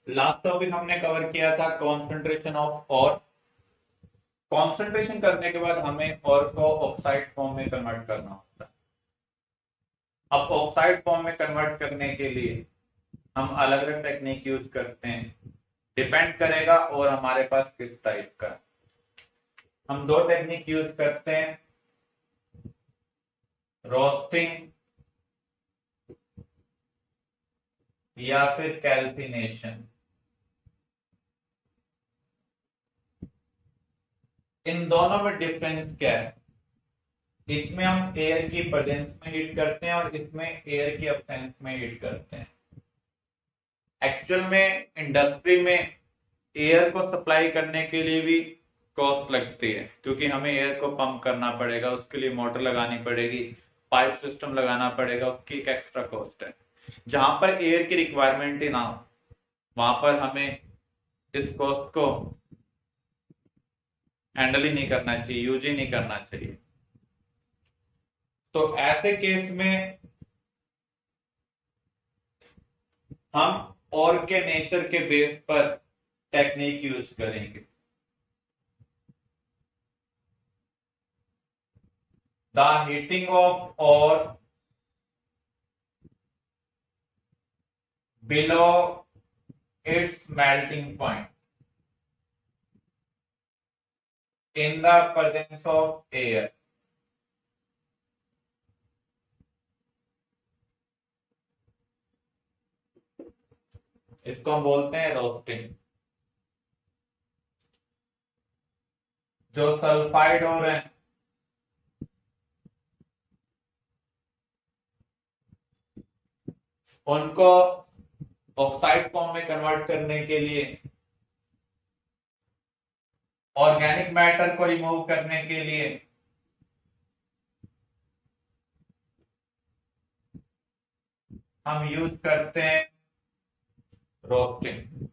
Last topic हमने cover किया था कॉन्सेंट्रेशन ऑफ और। कॉन्सेंट्रेशन करने के बाद हमें और को ऑक्साइड फॉर्म में कन्वर्ट करना होता है। अब ऑक्साइड फॉर्म में कन्वर्ट करने के लिए हम अलग अलग टेक्निक यूज करते हैं, डिपेंड करेगा और हमारे पास किस टाइप का। हम दो टेक्निक यूज करते हैं, रोस्टिंग या फिर कैल्सिनेशन। इन दोनों में डिफरेंस क्या है? इसमें हम एयर की प्रेजेंस में हीट करते हैं और इसमें एयर की एब्सेंस में हीट करते हैं। एक्चुअल में इंडस्ट्री में एयर को सप्लाई करने के लिए भी कॉस्ट लगती है, क्योंकि हमें एयर को पंप करना पड़ेगा, उसके लिए मोटर लगानी पड़ेगी, पाइप सिस्टम लगाना पड़ेगा, उसकी एक एक्स्ट्रा कॉस्ट है। जहां पर एयर की रिक्वायरमेंट ही ना हो वहां पर हमें इस कॉस्ट को हैंडल ही नहीं करना चाहिए, यूज ही नहीं करना चाहिए। तो ऐसे केस में हम और के नेचर के बेस पर टेक्निक यूज करेंगे। द हीटिंग ऑफ और below it's melting point in the presence of air. इसको हम बोलते हैं रोस्टिंग। जो सल्फाइड और है उनको ऑक्साइड फॉर्म में कन्वर्ट करने के लिए, ऑर्गेनिक मैटर को रिमूव करने के लिए हम यूज करते हैं रोस्टिंग।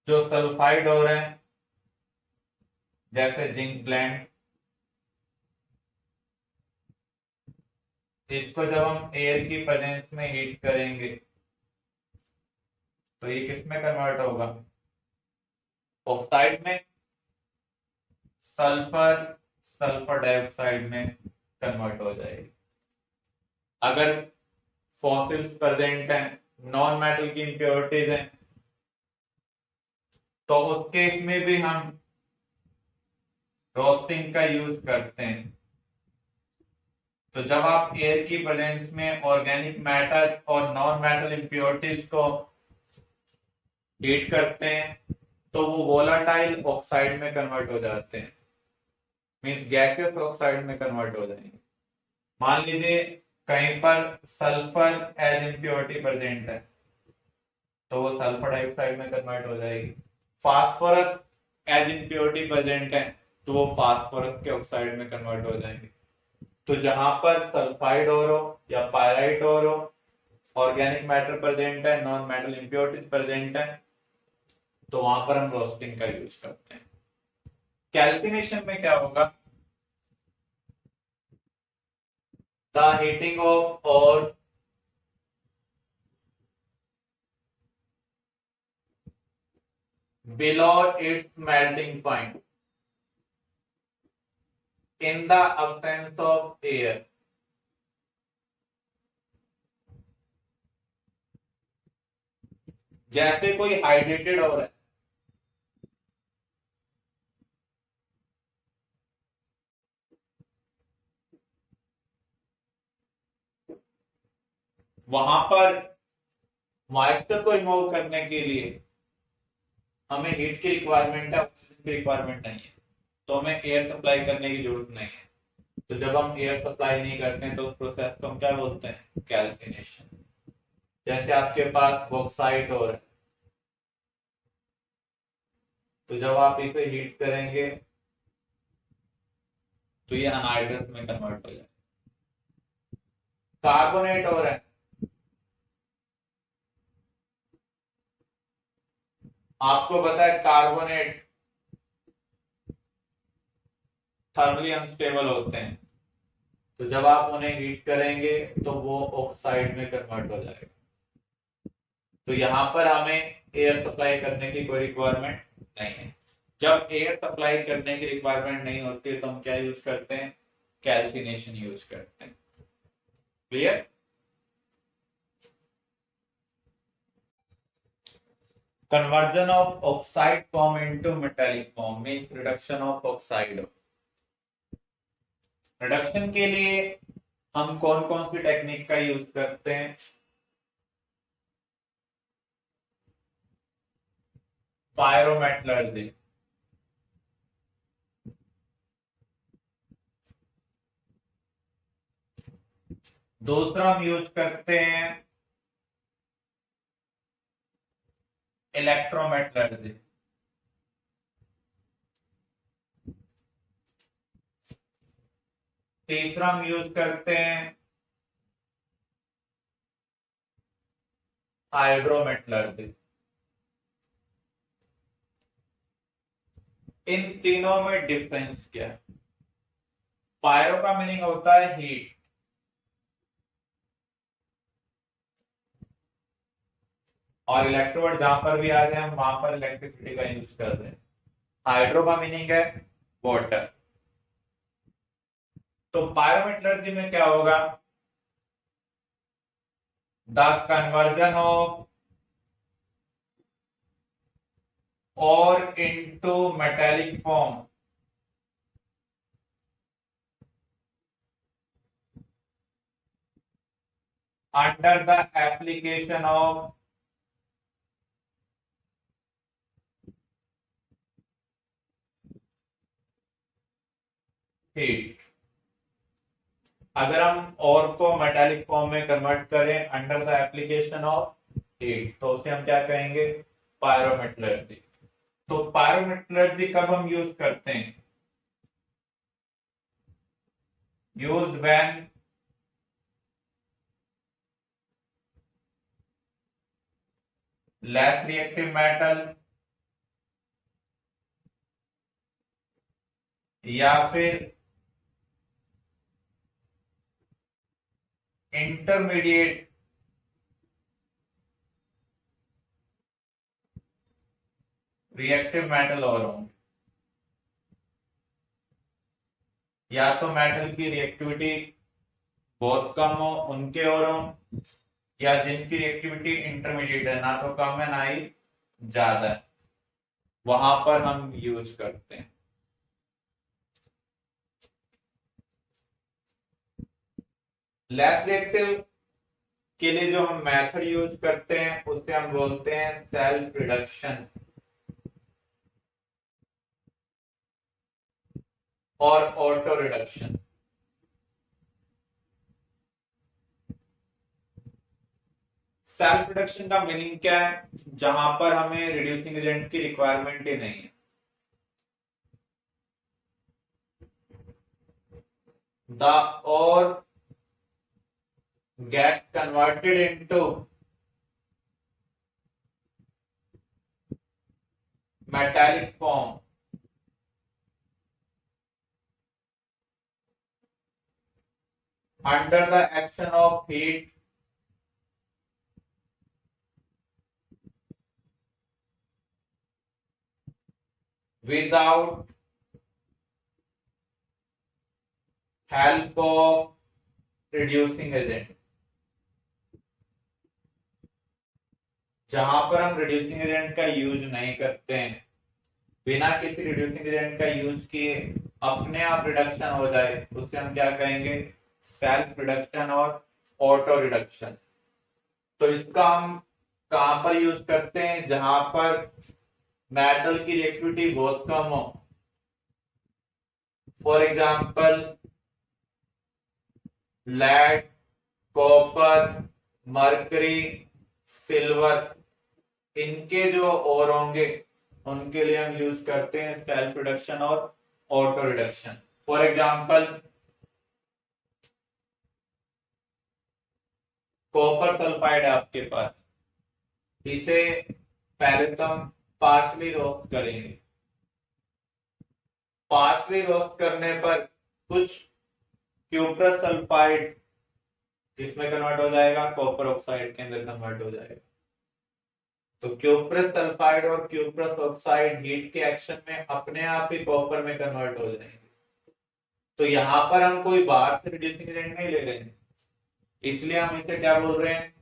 जो सल्फाइड और है जैसे जिंक ब्लेंड, इसको जब हम एयर की प्रेजेंस में हीट करेंगे तो ये किस में कन्वर्ट होगा? ऑक्साइड में, सल्फर सल्फर डाइऑक्साइड में कन्वर्ट हो जाएगी। अगर फॉसिल्स प्रेजेंट हैं, नॉन मेटल की इंप्योरिटीज हैं, तो उस केस में भी हम रोस्टिंग का यूज करते हैं। तो जब आप एयर की प्रेजेंस में ऑर्गेनिक मैटर और नॉन मेटल इंप्योरिटीज को हीट करते हैं तो वो वोलाटाइल ऑक्साइड में कन्वर्ट हो जाते हैं, मीन्स गैसियस ऑक्साइड में कन्वर्ट हो जाएंगे। मान लीजिए कहीं पर सल्फर एज इम्प्योरिटी प्रेजेंट है तो वो सल्फर डाइऑक्साइड में कन्वर्ट हो जाएगी। फास्फोरस एज इम्प्योरिटी प्रेजेंट है तो वो फास्फोरस के ऑक्साइड में कन्वर्ट हो जाएंगे। तो जहां पर सल्फाइड और हो या पायराइट और हो, ऑर्गेनिक मैटर प्रेजेंट है, नॉन मेटल इम्प्योरिटीज प्रेजेंट है, तो वहां पर हम रोस्टिंग का यूज करते हैं। कैल्सिनेशन में क्या होगा? द हीटिंग ऑफ और below its melting point in the absence of air। जैसे कोई हाइड्रेटेड हो रहा है, वहां पर मॉइस्चर को रिमूव करने के लिए हमें हीट की रिक्वायरमेंट है, ऑक्सीजन की रिक्वायरमेंट नहीं है, तो हमें एयर सप्लाई करने की जरूरत नहीं है। तो जब हम एयर सप्लाई नहीं करते हैं तो उस प्रोसेस को हम क्या बोलते हैं? कैल्सिनेशन। जैसे आपके पास बॉक्साइट हो रहा है, तो जब आप इसे हीट करेंगे तो ये अनहाइड्रस में कन्वर्ट हो जाए। कार्बोनेट हो रहा है, आपको पता है कार्बोनेट थर्मली अनस्टेबल होते हैं, तो जब आप उन्हें हीट करेंगे तो वो ऑक्साइड में कन्वर्ट हो जाएगा। तो यहाँ पर हमें एयर सप्लाई करने की कोई रिक्वायरमेंट नहीं है। जब एयर सप्लाई करने की रिक्वायरमेंट नहीं होती है तो हम क्या यूज करते हैं, कैल्सिनेशन यूज करते हैं। Clear. Conversion of oxide form into metallic form means reduction of oxide. Reduction के लिए हम कौन कौन सी टेक्निक का यूज करते हैं, पायरोमेटलर्जी, दूसरा हम यूज करते हैं इलेक्ट्रोमेटलर्जी, तीसरा हम यूज करते हैं हाइड्रोमेटलर्जी। इन तीनों में डिफरेंस क्या है? पायरो का मीनिंग होता है हीट, और इलेक्ट्रोवर्ड जहां पर भी आ जाए हम वहां पर इलेक्ट्रिसिटी का यूज कर रहे हैं। हाइड्रो का मीनिंग है वाटर। तो पायरोमेटलर्जी में क्या होगा, द कन्वर्जन ऑफ और into metallic form under the application of heat. अगर हम और को मेटालिक फॉर्म में कन्वर्ट करें under the application of heat तो उसे हम क्या कहेंगे, पायरोमेटलर्जी। तो पायरोमेटलर्जी कब हम यूज करते हैं, used when less reactive metal या फिर इंटरमीडिएट रिएक्टिव मेटल और होंगे, या तो मेटल की रिएक्टिविटी बहुत कम हो उनके और हो, या जिनकी रिएक्टिविटी इंटरमीडिएट है, ना तो कम है ना ही ज्यादा है, वहां पर हम यूज करते हैं। लेस रिएक्टिव के लिए जो हम मेथड यूज करते हैं उसे हम बोलते हैं सेल्फ रिडक्शन और ऑटो रिडक्शन। सेल्फ रिडक्शन का मीनिंग क्या है, जहां पर हमें रिड्यूसिंग एजेंट की रिक्वायरमेंट ही नहीं है। द और get converted into metallic form under the action of heat without help of reducing agent। जहां पर हम रिड्यूसिंग एजेंट का यूज नहीं करते हैं, बिना किसी रिड्यूसिंग एजेंट का यूज किए अपने आप रिडक्शन हो जाए, उससे हम क्या कहेंगे, सेल्फ रिडक्शन और ऑटो रिडक्शन। तो इसका हम कहां पर यूज करते हैं, जहां पर मेटल की रिएक्टिविटी बहुत कम हो, for example lead, copper, mercury, silver, इनके जो और होंगे उनके लिए हम यूज करते हैं सेल्फ रिडक्शन और auto reduction. For example copper sulphide है आपके पास, इसे पहले तो हम पार्शली रोस्ट करेंगे। पार्शली रोस्ट करने पर कुछ क्यूप्रस सल्फाइड इसमें कन्वर्ट हो जाएगा, कॉपर ऑक्साइड के अंदर कन्वर्ट हो जाएगा। तो क्यूप्रस सल्फाइड और क्यूप्रस ऑक्साइड हीट के एक्शन में अपने आप ही कॉपर में कन्वर्ट हो जाएंगे। तो यहां पर हम कोई बाहर से रिड्यूसिंग एजेंट नहीं ले रहे हैं, इसलिए हम इसे क्या बोल रहे हैं,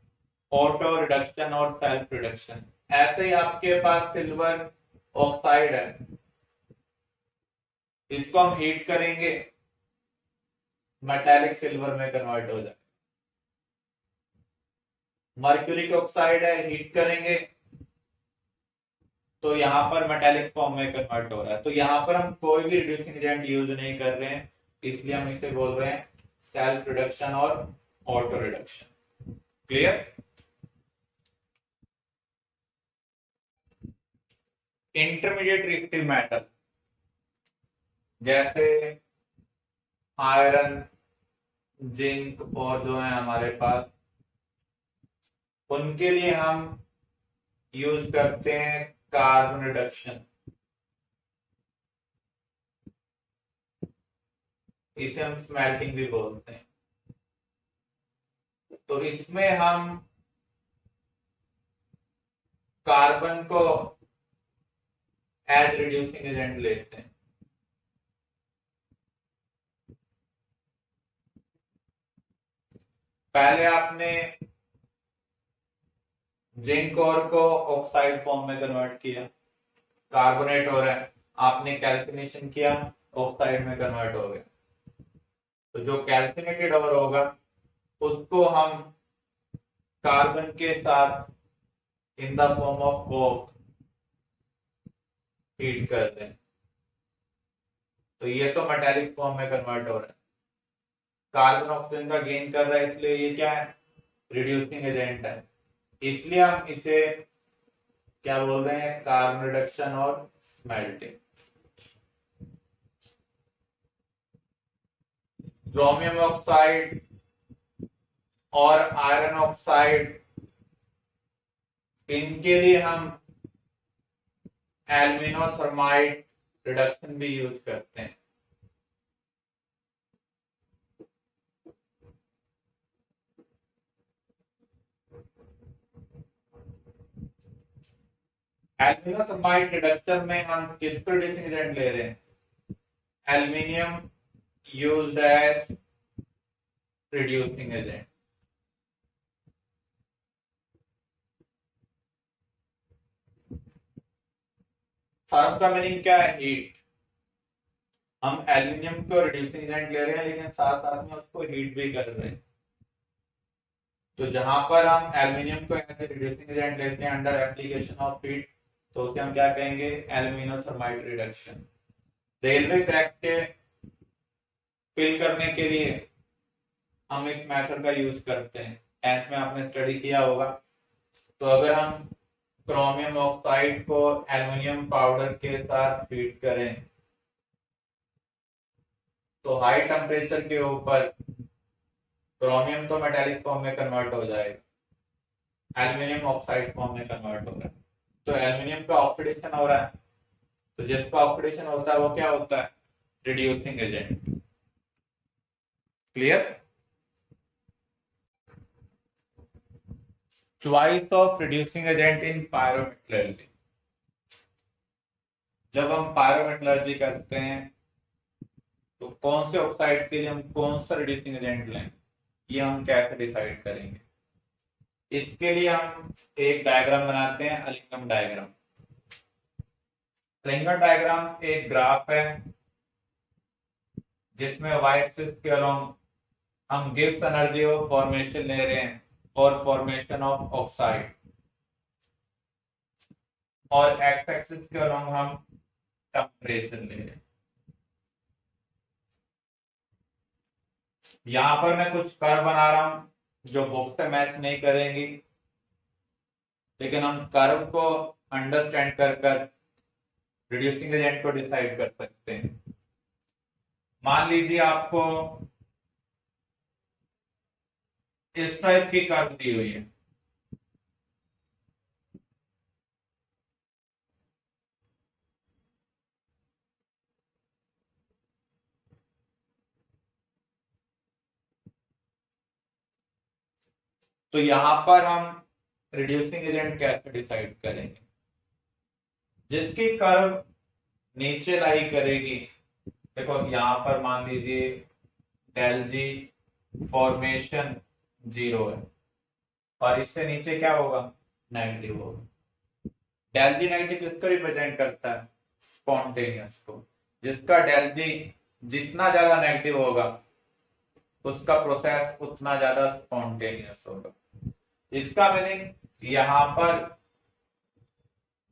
ऑटो रिडक्शन और सेल्फ रिडक्शन। ऐसे ही आपके पास सिल्वर ऑक्साइड है, इसको हम हीट करेंगे, मेटेलिक सिल्वर में कन्वर्ट हो जाए। मर्क्यूरिक ऑक्साइड है, हीट करेंगे तो यहां पर मेटेलिक फॉर्म में कन्वर्ट हो रहा है। तो यहां पर हम कोई भी रिड्यूसिंग एजेंट यूज नहीं कर रहे हैं, इसलिए हम इसे बोल रहे हैं सेल्फ रिडक्शन और auto reduction. Clear? Intermediate reactive metal जैसे आयरन, जिंक और जो है हमारे पास, उनके लिए हम यूज करते हैं कार्बन रिडक्शन। इसे हम स्मेल्टिंग भी बोलते हैं। तो इसमें हम कार्बन को एज रिड्यूसिंग एजेंट लेते हैं। पहले आपने जिंक और को ऑक्साइड फॉर्म में कन्वर्ट किया, कार्बोनेट हो रहा है, आपने कैल्सिनेशन किया, ऑक्साइड में कन्वर्ट हो गया। तो जो कैल्सिनेटेड और होगा उसको हम कार्बन के साथ in the form of Coke heat करते हैं, तो ये तो मेटेलिक फॉर्म में कन्वर्ट हो रहा है। कार्बन ऑक्सीजन का गेन कर रहा है, इसलिए ये क्या है, रिड्यूसिंग एजेंट है। इसलिए हम इसे क्या बोल रहे हैं, कार्बन रिडक्शन और स्मेल्टिंग। क्रोमियम ऑक्साइड और आयरन ऑक्साइड, इनके लिए हम एल्यूमिनोथर्माइड रिडक्शन भी यूज करते हैं। एल्यूमिनोथर्माइड रिडक्शन में हम किसको रिड्यूसिंग एजेंट ले रहे हैं, aluminium used as reducing agent. Therm का मीनिंग क्या है, हीट। हम एल्यूमिनियम को रिड्यूसिंग एजेंट ले रहे हैं, लेकिन साथ साथ में उसको हीट भी कर रहे हैं। तो जहां पर हम एल्यूमिनियम को एज रिड्यूसिंग एजेंट लेते हैं अंडर एप्लीकेशन ऑफ हीट, तो उसे हम क्या कहेंगे, एल्यूमिनोथर्माइड रिडक्शन। रेलवे ट्रैक के फिल करने के लिए हम इस मेथड का यूज करते हैं। 10th में आपने स्टडी किया होगा। तो अगर हम क्रोमियम ऑक्साइड को एल्युमिनियम पाउडर के साथ हीट करें तो हाई टेम्परेचर के ऊपर क्रोमियम तो मेटेलिक फॉर्म में कन्वर्ट हो जाएगा, एल्युमिनियम ऑक्साइड फॉर्म में कन्वर्ट हो रहा है। तो एल्युमिनियम का ऑक्सीडेशन हो रहा है, तो जिसका ऑक्सीडेशन होता है वो क्या होता है, reducing agent. Clear? Choice of reducing agent in pyrometallurgy. जब हम पायरोमेटलर्जी करते हैं तो कौन से ऑक्साइड के लिए हम कौन सा रिड्यूसिंग एजेंट लें, ये हम कैसे डिसाइड करेंगे। इसके लिए हम एक डायग्राम बनाते हैं, अलिंगम डायग्राम। अलिंगम डायग्राम एक ग्राफ है जिसमें वाई एक्सिस के अलोंग हम गिब्स एनर्जी ऑफ फॉर्मेशन ले रहे हैं और फॉर्मेशन ऑफ ऑक्साइड, और एक्स एक्सिस के अलोंग हम टेम्परेचर ले रहे हैं। यहां पर मैं कुछ कर्व बना रहा हूं जो बुक से मैच नहीं करेंगी, लेकिन हम कर्व को अंडरस्टैंड कर कर रिड्यूसिंग एजेंट को डिसाइड कर सकते हैं। मान लीजिए आपको इस टाइप की कर्व दी हुई है, तो यहां पर हम रिड्यूसिंग एजेंट कैसे डिसाइड करेंगे? जिसकी कर्व नीचे लाई करेगी, देखो यहां पर मान लीजिए डेल जी फॉर्मेशन 0 है और इससे नीचे क्या होगा, नेगेटिव होगा। डेल जी नेगेटिव किसको रिप्रेजेंट करता है, स्पॉन्टेनियस को। जिसका डेल जी जितना ज्यादा नेगेटिव होगा उसका प्रोसेस उतना ज्यादा स्पॉन्टेनियस होगा। इसका मीनिंग यहां पर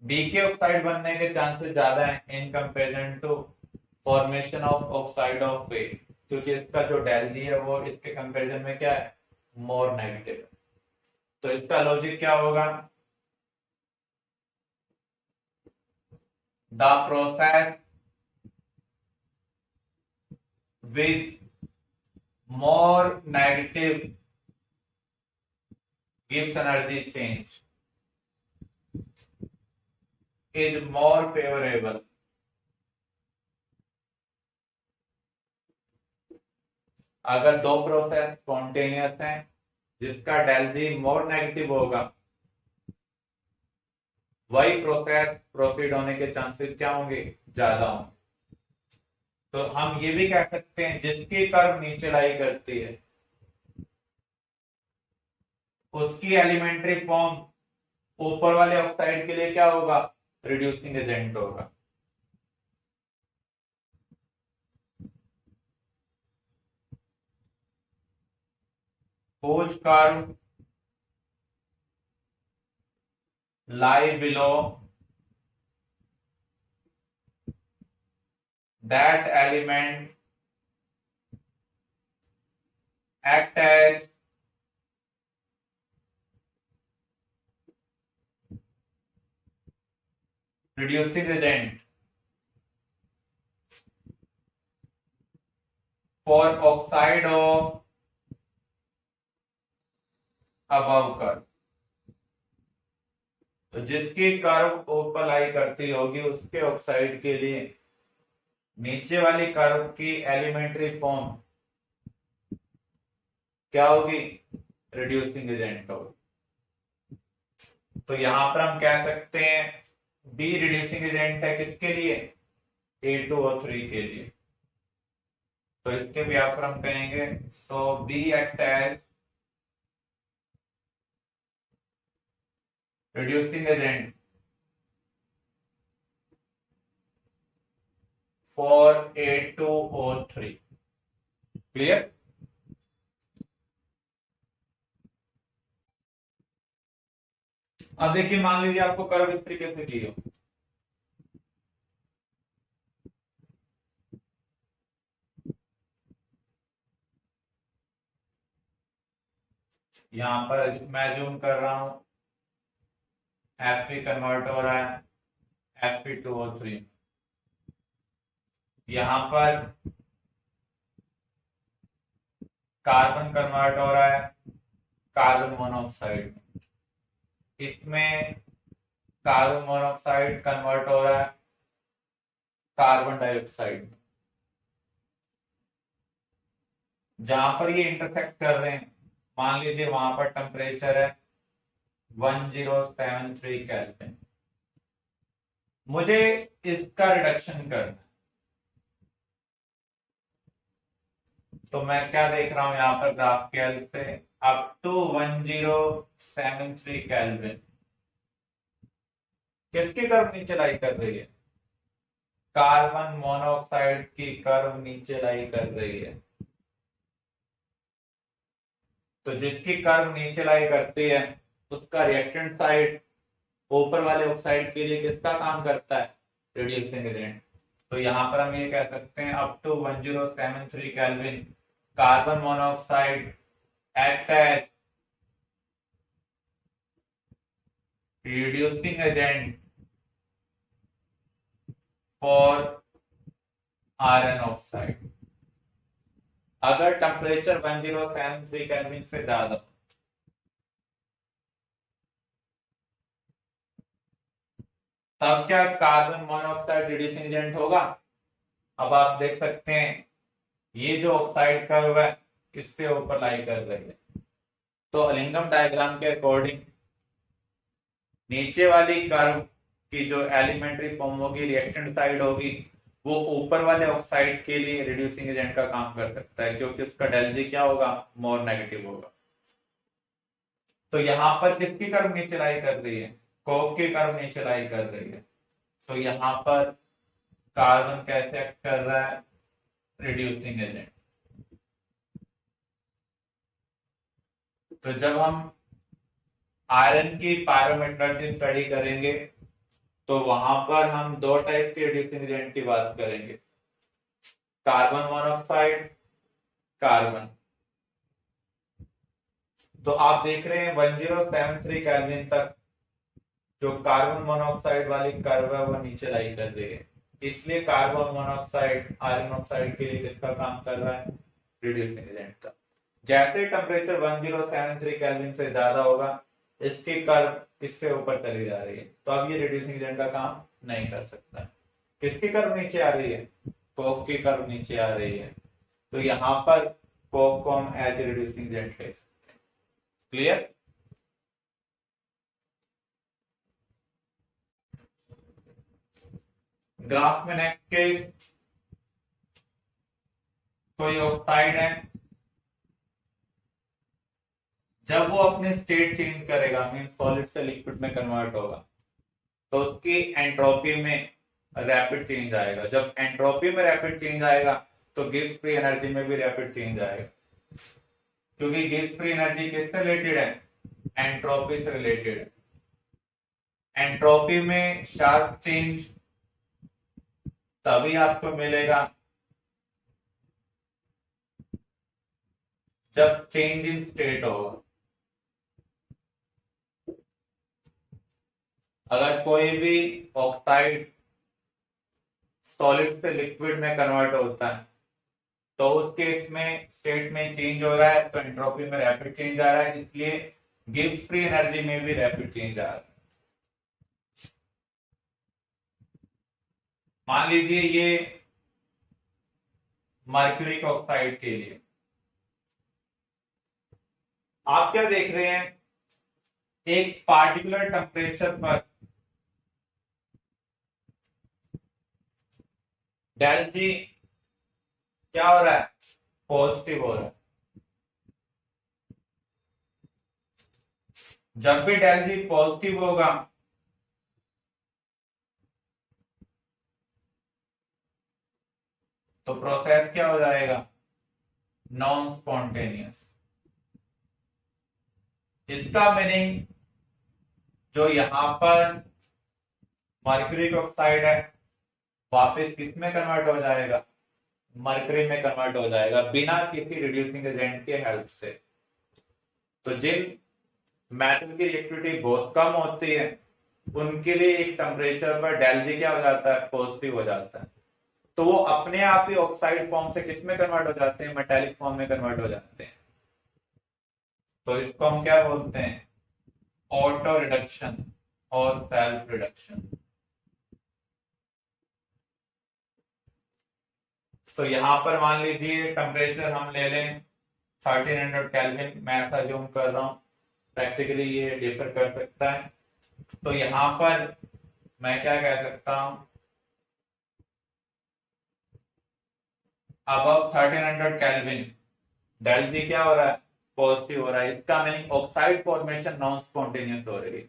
बीके ऑक्साइड बनने के चांसेस ज्यादा हैं in comparison to formation of oxide of A, क्योंकि इसका जो डेल जी है वो इसके कंपेरिजन में क्या है, मोर नेगेटिव है। तो इसका लॉजिक क्या होगा, the process with more negative gives energy change is more favorable. अगर दो प्रोसेस स्पॉन्टेनियस हैं जिसका डेल जी मोर नेगेटिव होगा, वही प्रोसेस प्रोसीड होने के चांसेस क्या होंगे, ज्यादा होंगे। तो हम ये भी कह सकते हैं जिसकी कर्व नीचे लाई करती है उसकी एलिमेंट्री फॉर्म ऊपर वाले ऑक्साइड के लिए क्या होगा, रिड्यूसिंग एजेंट होगा। whose curve lie below that element act as reducing agent for oxide of above curve। तो जिसकी कर्व ऊपर लाई करती होगी उसके ऑक्साइड के लिए नीचे वाली कर्व की एलिमेंट्री फॉर्म क्या होगी, रिड्यूसिंग एजेंट होगी। तो यहां पर हम कह सकते हैं बी रिड्यूसिंग एजेंट है किसके लिए, A2O3 के लिए। तो इसके भी आप हम कहेंगे तो B act as reducing agent for A2O3। Clear? अब देखिए मान लीजिए आपको कर्व इस तरीके से की हो, यहां पर मैं जूम कर रहा हूं, Fe कन्वर्ट हो रहा है Fe2O3, यहां पर कार्बन कन्वर्ट हो रहा है कार्बन मोनोऑक्साइड, इसमें कार्बन मोनोऑक्साइड कन्वर्ट हो रहा है कार्बन डाइऑक्साइड। जहां पर ये इंटरसेक्ट कर रहे हैं मान लीजिए वहां पर टेम्परेचर है 1073 केल्विन। मुझे इसका रिडक्शन करना, तो मैं क्या देख रहा हूं यहां पर ग्राफ के हेल्प से अप टू 1073 केल्विन किसकी कर्व नीचे लाई कर रही है, कार्बन मोनोऑक्साइड की कर्व नीचे लाई कर रही है। तो जिसकी कर्व नीचे लाई करती है उसका रिएक्टेंट साइड ऊपर वाले ऑक्साइड के लिए किसका काम करता है, रिड्यूसिंग एजेंट। तो यहां पर हम ये कह सकते हैं up to 1073 kelvin carbon monoxide act as reducing agent for iron oxide. अगर टेम्परेचर 1073 केल्विन से ज्यादा तब क्या कार्बन मोनोऑक्साइड रिड्यूसिंग एजेंट होगा। अब आप देख सकते हैं ये जो ऑक्साइड कर्व है किससे ऊपर लाई कर रही है, तो अलिंगम डायग्राम के अकॉर्डिंग नीचे वाली कर्व की जो एलिमेंट्री फॉर्म होगी, रिएक्टेंट साइड होगी, वो ऊपर वाले ऑक्साइड के लिए रिड्यूसिंग एजेंट का काम कर सकता है, क्योंकि उसका डेल जी क्या होगा, मोर नेगेटिव होगा। तो यहां पर किसकी कर्व नीचे लाई कर रही है, कोक की कर्व नीचे लाई कर रही है। तो यहां पर कार्बन कैसे एक्ट कर रहा है, रिड्यूसिंग एजेंट। तो जब हम आयरन की पायरोमेट्रलर्जी स्टडी करेंगे तो वहां पर हम दो टाइप के रिड्यूसिंग एजेंट की बात करेंगे, कार्बन मोनोऑक्साइड, कार्बन। तो आप देख रहे हैं 1073 केल्विन तक जो कार्बन मोनोऑक्साइड वाली कर्व है वो नीचे लाई कर रही है, इसलिए कार्बन मोनोऑक्साइड आयरन ऑक्साइड के लिए किसका काम कर रहा है, रिड्यूसिंग एजेंट का। जैसे टेम्परेचर 1073 केल्विन से ज्यादा होगा, इसकी कर्व इससे ऊपर चली जा रही है, तो अब ये रिड्यूसिंग एजेंट का काम नहीं कर सकता। किसकी कर्व नीचे आ रही है, कोक की कर्व नीचे आ रही है, तो यहां पर कोक को हम एज ए रिड्यूसिंग एजेंट ले सकते हैं। क्लियर। ग्राफ में नेक्स्ट केस, कोई ऑक्साइड है, जब वो अपनी स्टेट चेंज करेगा, मीन सॉलिड से लिक्विड में कन्वर्ट होगा, तो उसकी एंट्रोपी में रैपिड चेंज आएगा। जब एंट्रोपी में रैपिड चेंज आएगा तो गिब्स फ्री एनर्जी में भी रैपिड चेंज आएगा, क्योंकि गिब्स फ्री एनर्जी किससे रिलेटेड है, एंट्रोपी से रिलेटेड है। एंट्रोपी में शार्प चेंज तभी आपको मिलेगा जब चेंज इन स्टेट होगा। अगर कोई भी ऑक्साइड सॉलिड से लिक्विड में कन्वर्ट होता है तो उस केस में स्टेट में चेंज हो रहा है, तो एंट्रोपी में रैपिड चेंज आ रहा है, इसलिए गिब्स फ्री एनर्जी में भी रैपिड चेंज आ रहा है। मान लीजिए ये मर्क्यूरिक ऑक्साइड के लिए आप क्या देख रहे हैं, एक पार्टिकुलर टेम्परेचर पर डेल जी क्या हो रहा है, पॉजिटिव हो रहा है। जब भी डेल जी पॉजिटिव होगा तो प्रोसेस क्या हो जाएगा, नॉन स्पॉन्टेनियस। इसका मीनिंग जो यहां पर मर्क्यूरिक ऑक्साइड है वापस किस में कन्वर्ट हो जाएगा, मर्करी में कन्वर्ट हो जाएगा, बिना किसी रिड्यूसिंग एजेंट के हेल्प से। तो जिन मेटल की रिएक्टिविटी बहुत कम होती है उनके लिए एक टेम्परेचर पर डेल जी क्या हो जाता है, पॉजिटिव हो जाता है, तो वो अपने आप ही ऑक्साइड फॉर्म से किस में कन्वर्ट हो जाते हैं, मेटेलिक फॉर्म में कन्वर्ट हो जाते हैं। तो इसको हम क्या बोलते हैं, ऑटो रिडक्शन और सेल्फ रिडक्शन। तो यहां पर मान लीजिए टेम्परेचर हम ले लें 1300 केल्विन, मैं ऐसा जूम कर रहा हूं, प्रैक्टिकली ये डिफर कर सकता है। तो यहां पर मैं क्या कह सकता हूं, अबव 1300 केल्विन डेल जी क्या हो रहा है, पॉजिटिव हो रहा है, इसका meaning oxide formation non spontaneous हो रही है,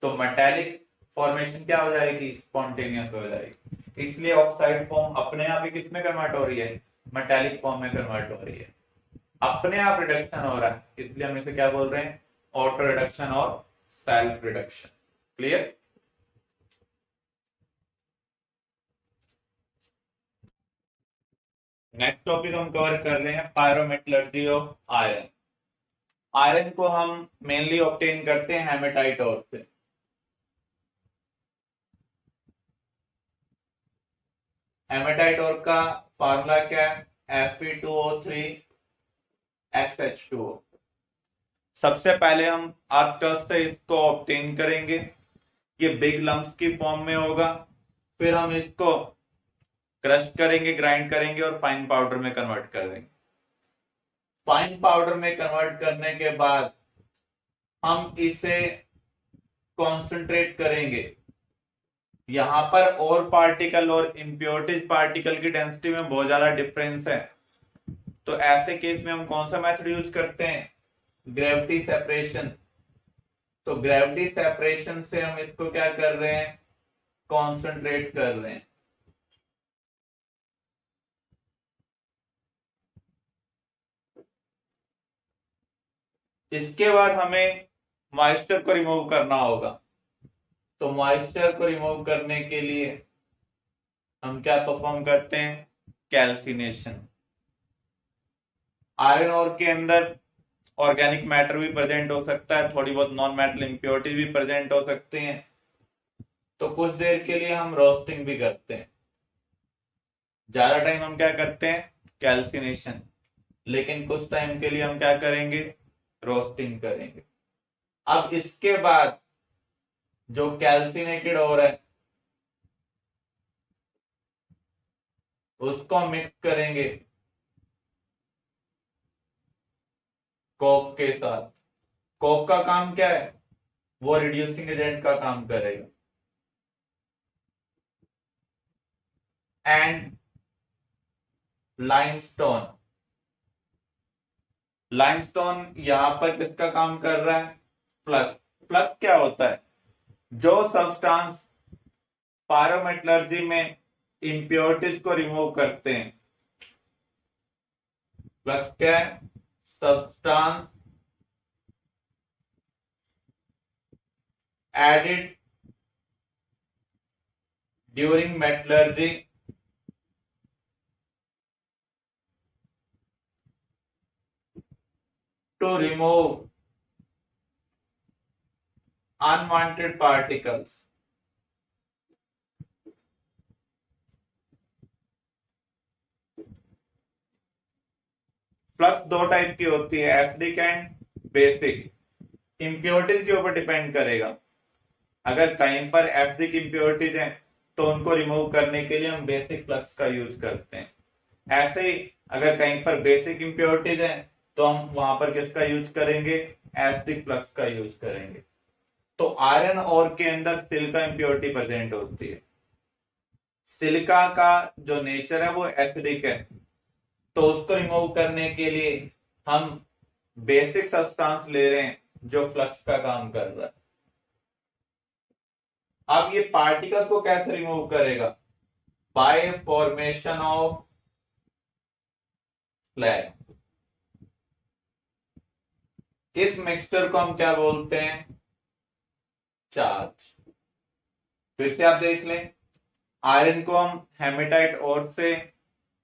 तो मेटेलिक फॉर्मेशन क्या हो जाएगी, स्पॉन्टेनियस हो जाएगी, इसलिए ऑक्साइड फॉर्म अपने आप ही किस में कन्वर्ट हो रही है, मेटेलिक फॉर्म में कन्वर्ट हो रही है, अपने आप रिडक्शन हो रहा है, इसलिए हम इसे क्या बोल रहे हैं, ऑटो रिडक्शन और self reduction. Clear. Next topic हम कवर कर रहे हैं पायरोमेटलर्जी ऑफ आयरन। आयरन को हम मेनली ऑब्टेन करते हैं हेमेटाइट ओर से। हेमेटाइट ओर का फार्मूला क्या है, Fe2O3 XH2O। सबसे पहले हम आर्कटस से इसको ऑब्टेन करेंगे, ये बिग लम्प्स की फॉर्म में होगा, फिर हम इसको क्रश करेंगे, ग्राइंड करेंगे और फाइन पाउडर में कन्वर्ट कर देंगे। फाइन पाउडर में कन्वर्ट करने के बाद हम इसे कॉन्सेंट्रेट करेंगे। यहां पर और पार्टिकल और इम्प्योरिटीज पार्टिकल की डेंसिटी में बहुत ज्यादा डिफरेंस है, तो ऐसे केस में हम कौन सा मेथड यूज करते हैं, ग्रेविटी सेपरेशन। तो ग्रेविटी सेपरेशन से हम इसको क्या कर रहे हैं, कॉन्सेंट्रेट कर रहे हैं। इसके बाद हमें मॉइस्चर को रिमूव करना होगा। तो मॉइस्चर को रिमूव करने के लिए हम क्या परफॉर्म करते हैं, कैल्सिनेशन। आयरन ओर के अंदर ऑर्गेनिक मैटर भी प्रेजेंट हो सकता है, थोड़ी बहुत नॉन मेटल इंप्योरिटीज भी प्रेजेंट हो सकती हैं, तो कुछ देर के लिए हम रोस्टिंग भी करते हैं। ज्यादा टाइम हम क्या करते हैं, कैल्सिनेशन, लेकिन कुछ टाइम के लिए हम क्या करेंगे, रोस्टिंग करेंगे। अब इसके बाद जो कैल्सिनेटेड और है उसको मिक्स करेंगे कोक के साथ। कोक का काम क्या है, वो रिड्यूसिंग एजेंट का काम करेगा। एंड लाइमस्टोन, लाइमस्टोन यहां पर किसका काम कर रहा है, फ्लक्स। फ्लक्स क्या होता है, जो सब्सटेंस पायरोमेटलर्जी में इंप्योरिटीज को रिमूव करते हैं। फ्लक्स क्या है, substance added during metallurgy to remove unwanted particles। Flux दो टाइप की होती है, एसिडिक एंड बेसिक। इंप्योरिटीज के ऊपर डिपेंड करेगा। अगर कहीं पर एसिडिक इंप्योरिटीज हैं तो उनको रिमूव करने के लिए हम बेसिक फ्लक्स का यूज करते हैं। ऐसे ही अगर कहीं पर बेसिक इंप्योरिटीज हैं तो हम वहां पर किसका यूज करेंगे, एसिडिक फ्लक्स का यूज करेंगे। तो आयरन ओर के अंदर सिलिका इंप्योरिटी प्रेजेंट होती है। सिलिका का जो नेचर है वो एसिडिक है, तो उसको रिमूव करने के लिए हम बेसिक सब्सटेंस ले रहे हैं जो फ्लक्स का काम कर रहा है। अब ये पार्टिकल्स को कैसे रिमूव करेगा, बाय फॉर्मेशन ऑफ फ्लैग। इस मिक्सचर को हम क्या बोलते हैं, चार्ज। फिर से आप देख लें, आयरन को हम हेमेटाइट ओर से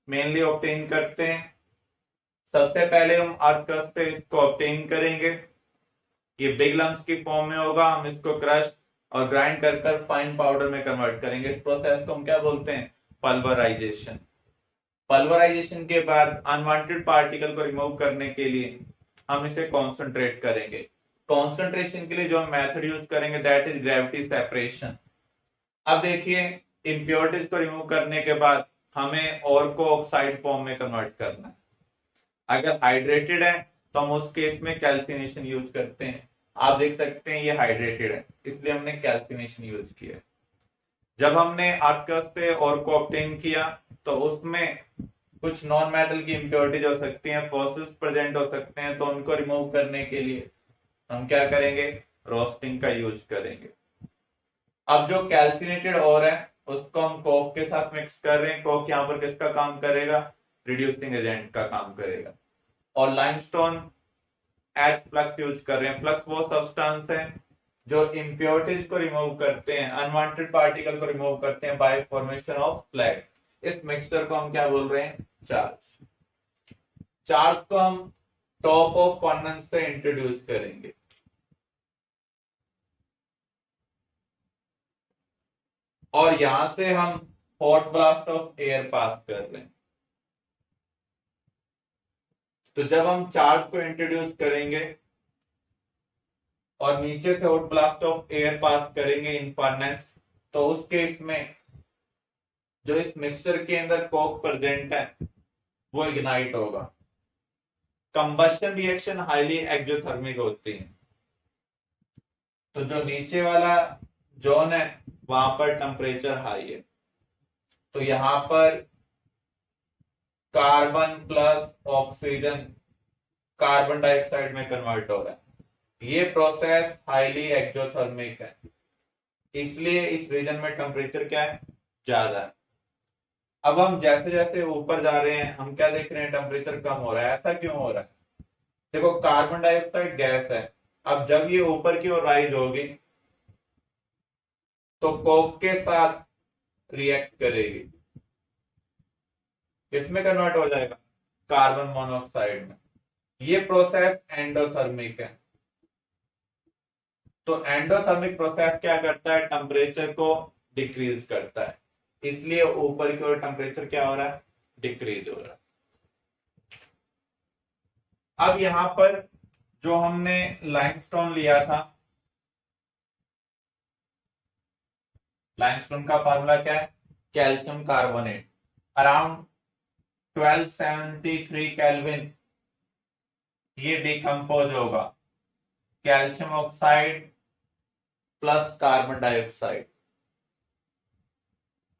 मेनली ऑब्टेन करते हैं। सबसे पहले हम अर्थ क्रस्ट से इसको ऑब्टेन करेंगे, ये बिग लम्स की फॉर्म में होगा। हम इसको क्रश और ग्राइंड कर फाइन पाउडर में कन्वर्ट करेंगे। इस प्रोसेस को हम क्या बोलते हैं, पल्वराइजेशन। पल्वराइजेशन के बाद अनवांटेड पार्टिकल को रिमूव करने के लिए हम इसे कॉन्सेंट्रेट करेंगे। कॉन्सेंट्रेशन के लिए जो हम मेथड यूज करेंगे दैट इज ग्रेविटी सेपरेशन। अब देखिए, इंप्योरिटीज को रिमूव करने के बाद हमें और को ऑक्साइड फॉर्म में कन्वर्ट करना है। अगर हाइड्रेटेड है तो हम उस केस में कैल्सिनेशन यूज करते हैं। आप देख सकते हैं ये हाइड्रेटेड है, इसलिए हमने कैल्सिनेशन यूज किया। जब हमने आर्कस से और को ऑब्टेन किया तो उसमें कुछ नॉन मेटल की इंप्योरिटीज हो सकती हैं, फॉसिल्स प्रेजेंट हो सकते हैं, तो उनको रिमूव करने के लिए हम क्या करेंगे, रोस्टिंग का यूज करेंगे। अब जो कैल्सिनेटेड और है उसको हम कोक के साथ मिक्स कर रहे हैं। कोक यहाँ पर किसका काम करेगा, रिड्यूसिंग एजेंट का काम करेगा। और लाइमस्टोन एच फ्लक्स यूज कर रहे हैं। फ्लक्स वो सब्सटेंस है जो इंप्योरिटीज को रिमूव करते हैं, अनवांटेड पार्टिकल को रिमूव करते हैं बाय फॉर्मेशन ऑफ फ्लैग। इस मिक्सचर को हम क्या बोल रहे हैं, चार्ज। चार्ज को हम टॉप ऑफ फर्नेस से इंट्रोड्यूस करेंगे। और यहां से हम hot blast of air pass कर रहे हैं। तो जब हम चार्ज को इंट्रोड्यूस करेंगे और नीचे से hot blast of air pass करेंगे इन फर्नेस, तो उस केस में जो इस मिक्सचर के अंदर कोक प्रेजेंट है वो इग्नाइट होगा। कंबशन रिएक्शन हाईली एक्सोथर्मिक होती है। तो जो नीचे वाला जोन है वहां पर टेम्परेचर हाई है, तो यहां पर carbon plus oxygen carbon dioxide में कन्वर्ट हो रहा है। ये प्रोसेस हाईली एक्सोथर्मिक है, इसलिए इस रीजन में टेम्परेचर क्या है, ज्यादा है। अब हम जैसे जैसे ऊपर जा रहे हैं हम क्या देख रहे हैं, टेम्परेचर कम हो रहा है। ऐसा क्यों हो रहा है? देखो कार्बन डाइऑक्साइड गैस है, अब जब ये ऊपर की ओर राइज होगी तो कोक के साथ रिएक्ट करेगी, किसमें कन्वर्ट हो जाएगा, कार्बन मोनोऑक्साइड में। ये प्रोसेस एंडोथर्मिक है। तो एंडोथर्मिक प्रोसेस क्या करता है, टेम्परेचर को डिक्रीज करता है, इसलिए ऊपर की ओर टेम्परेचर क्या हो रहा है, डिक्रीज हो रहा है। अब यहां पर जो हमने लाइमस्टोन लिया था, लाइमस्टोन का फार्मूला क्या है, कैल्शियम कार्बोनेट। अराउंड 1273 केल्विन ये डिकम्पोज होगा, calcium oxide plus carbon dioxide.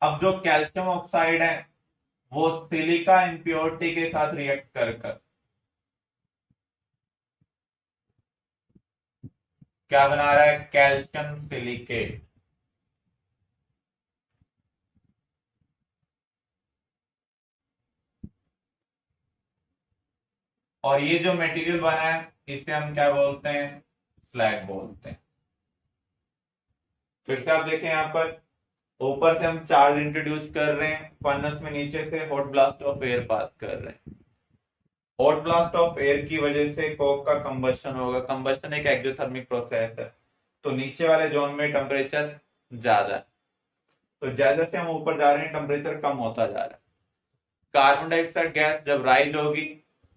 अब जो कैल्शियम ऑक्साइड है वो सिलिका इंप्योरिटी के साथ रिएक्ट कर क्या बना रहा है, कैल्शियम सिलिकेट। और ये जो मटेरियल बना है इसे हम क्या बोलते हैं, स्लैग बोलते हैं। फिर से आप देखें यहां पर ऊपर से हम चार्ज इंट्रोड्यूस कर रहे हैं, फर्नेस में नीचे से hot blast of air pass कर रहे हैं। हॉट ब्लास्ट ऑफ एयर की वजह से कोक का कंबशन होगा। कंबशन एक एक्सोथर्मिक प्रोसेस है, तो नीचे वाले जोन में टेम्परेचर ज्यादा है। तो जैसे जैसे हम ऊपर जा रहे हैं टेम्परेचर कम होता जा रहा है। कार्बन डाइऑक्साइड गैस जब राइज होगी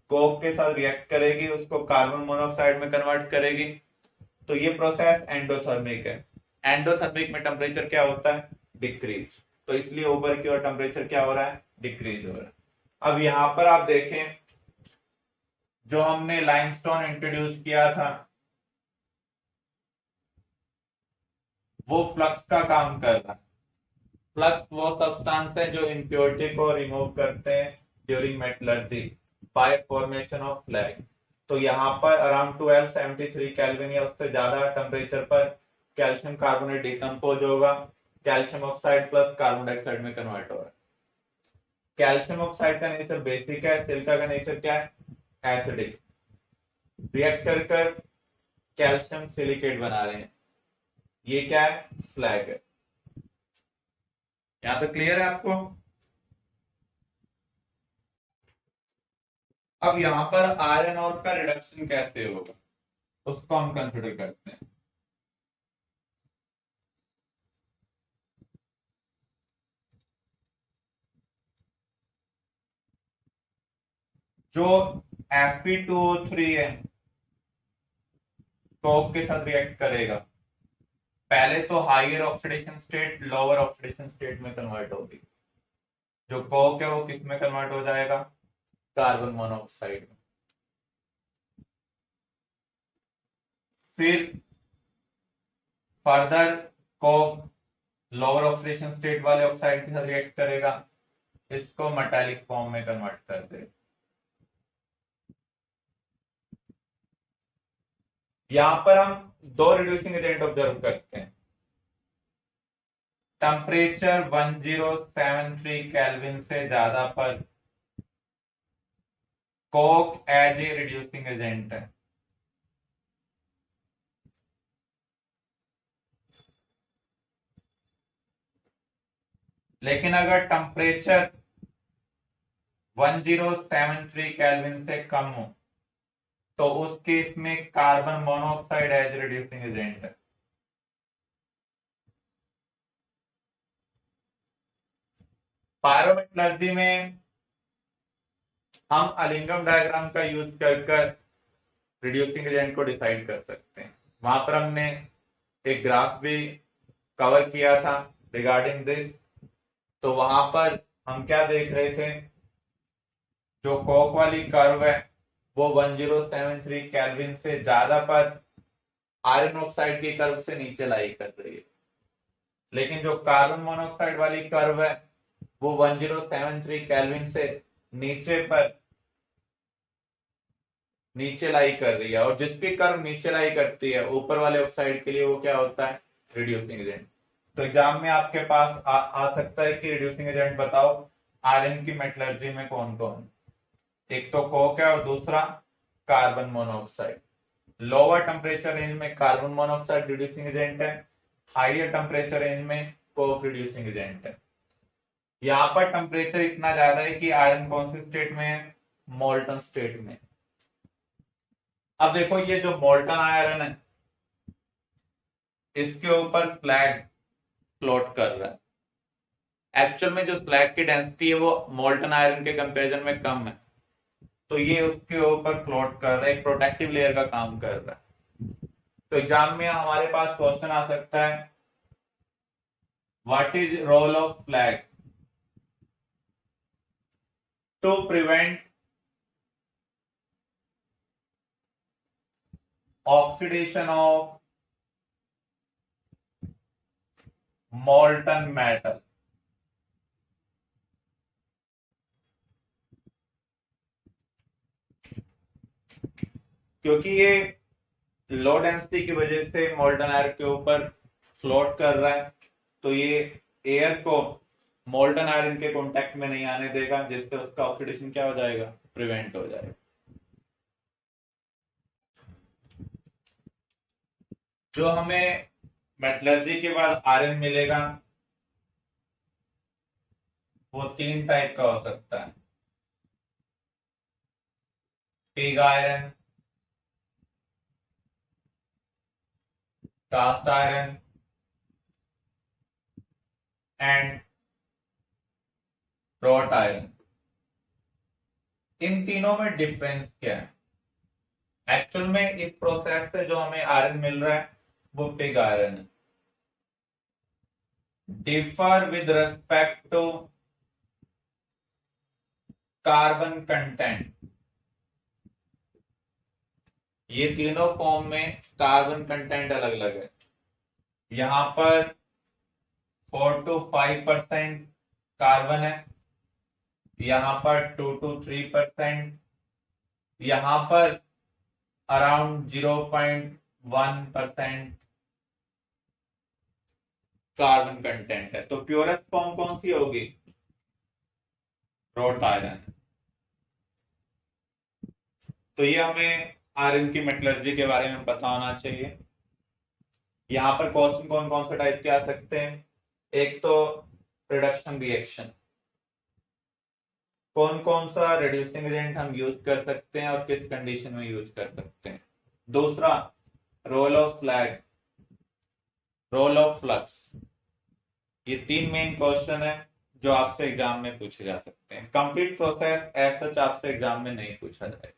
कोक के साथ रिएक्ट करेगी, उसको कार्बन मोनोऑक्साइड में कन्वर्ट करेगी, तो ये प्रोसेस एंडोथर्मिक है। एंडोथर्मिक में टेम्परेचर क्या होता है, डिक्रीज। तो इसलिए ऊपर की ओर टेम्परेचर क्या हो रहा है, डिक्रीज हो रहा है। अब यहां पर आप देखें जो हमने लाइमस्टोन इंट्रोड्यूस किया था वो फ्लक्स का काम कर रहा है। फ्लक्स वो सब्सटेंस है जो इम्प्योरिटी को रिमूव करते हैं during metallurgy bye formation of flag. तो यहाँ पर अराउंड 1273 केल्विन या उससे ज्यादा टेम्परेचर पर कैल्शियम कार्बोनेट डिकम्पोज होगा, calcium oxide plus carbon dioxide में कन्वर्ट हो रहा है। कैल्शियम ऑक्साइड का नेचर बेसिक है, सिलिका का नेचर क्या है, एसिडिक। रिएक्ट कर कर कैल्शियम सिलिकेट बना रहे हैं, ये क्या है, स्लैग है। यहां तक क्लियर है आपको? अब यहां पर आयरन और का रिडक्शन कैसे होगा उसको हम कंसिडर करते हैं। जो Fe2O3 है कोक के साथ रिएक्ट करेगा, पहले तो higher oxidation state lower oxidation state में कन्वर्ट होगी। जो कोक है वो किस में कन्वर्ट हो जाएगा, कार्बन मोनोऑक्साइड में। फिर further Coke lower oxidation state वाले ऑक्साइड के साथ रिएक्ट करेगा, इसको मेटालिक फॉर्म में कन्वर्ट कर देगा। यहां पर हम दो रिड्यूसिंग एजेंट ऑब्जर्व करते हैं। टेम्परेचर 1073 केल्विन से ज्यादा पर coke as a reducing agent है। लेकिन अगर टेम्परेचर 1073 केल्विन से कम हो तो उस केस में carbon monoxide as reducing agent है। पायरोमेटलर्जी में हम अलिंगम डायग्राम का यूज कर रिड्यूसिंग एजेंट को डिसाइड कर सकते हैं। वहां पर हमने एक ग्राफ भी कवर किया था रिगार्डिंग दिस। तो वहां पर हम क्या देख रहे थे, जो कोक वाली कर्व है वो 1073 केल्विन से ज्यादा पर आयरन ऑक्साइड की कर्व से नीचे लाई कर रही है, लेकिन जो कार्बन मोनोऑक्साइड वाली कर्व है वो 1073 केल्विन से नीचे लाई कर रही है। और जिसकी कर्व नीचे लाई करती है ऊपर वाले ऑक्साइड के लिए, वो क्या होता है? Reducing agent. तो एग्जाम में आपके पास आ सकता है कि रिड्यूसिंग एजेंट बताओ आयरन की मेटलर्जी में कौन कौन। एक तो कोक है और दूसरा carbon monoxide. Lower temperature range में कार्बन मोनोऑक्साइड रिड्यूसिंग एजेंट है, हाइयर टेम्परेचर रेंज में कोक रिड्यूसिंग एजेंट है। यहाँ पर टेम्परेचर इतना ज्यादा है कि आयरन कौन सी स्टेट में है? मोल्टन स्टेट में। अब देखो ये जो मोल्टन आयरन है इसके ऊपर स्लैग फ्लोट कर रहा है। एक्चुअल में जो स्लैग की डेंसिटी है वो मोल्टन आयरन के कंपैरिजन में कम है, तो ये उसके ऊपर फ्लोट कर रहा है, एक प्रोटेक्टिव लेयर का काम कर रहा है। तो एग्जाम में हमारे पास क्वेश्चन आ सकता है, what is role of slag to prevent oxidation of molten metal? क्योंकि ये लो डेंसिटी की वजह से मोल्टन आयरन के ऊपर फ्लोट कर रहा है, तो ये एयर को मोल्टन आयरन के कांटेक्ट में नहीं आने देगा, जिससे उसका ऑक्सीडेशन क्या हो जाएगा? प्रिवेंट हो जाएगा। जो हमें मेटलर्जी के बाद आयरन मिलेगा वो 3 टाइप का हो सकता है, pig iron, cast iron and wrought iron. इन तीनों में डिफरेंस क्या है? एक्चुअल में इस प्रोसेस से जो हमें आयरन मिल रहा है वो पिग आयरन है। Differ with respect to carbon content. ये तीनों फॉर्म में कार्बन कंटेंट अलग अलग है। यहां पर 4 to 5% कार्बन है, यहां पर 2 to 3%, यहां पर अराउंड 0.1% कार्बन कंटेंट है। तो प्योरेस्ट फॉर्म कौन सी होगी? Wrought iron. तो ये हमें आयरन की मेटलर्जी के बारे में पता होना चाहिए। यहां पर क्वेश्चन कौन कौन से टाइप के आ सकते हैं? एक तो रिडक्शन रिएक्शन, कौन कौन सा रिड्यूसिंग एजेंट हम यूज कर सकते हैं और किस कंडीशन में यूज कर सकते हैं। दूसरा role of slag, role of flux. ये 3 मेन क्वेश्चन है जो आपसे एग्जाम में पूछे जा सकते हैं। कंप्लीट प्रोसेस एज सच आपसे एग्जाम में नहीं पूछा जाएगा।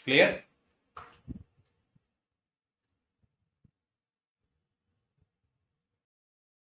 क्लियर?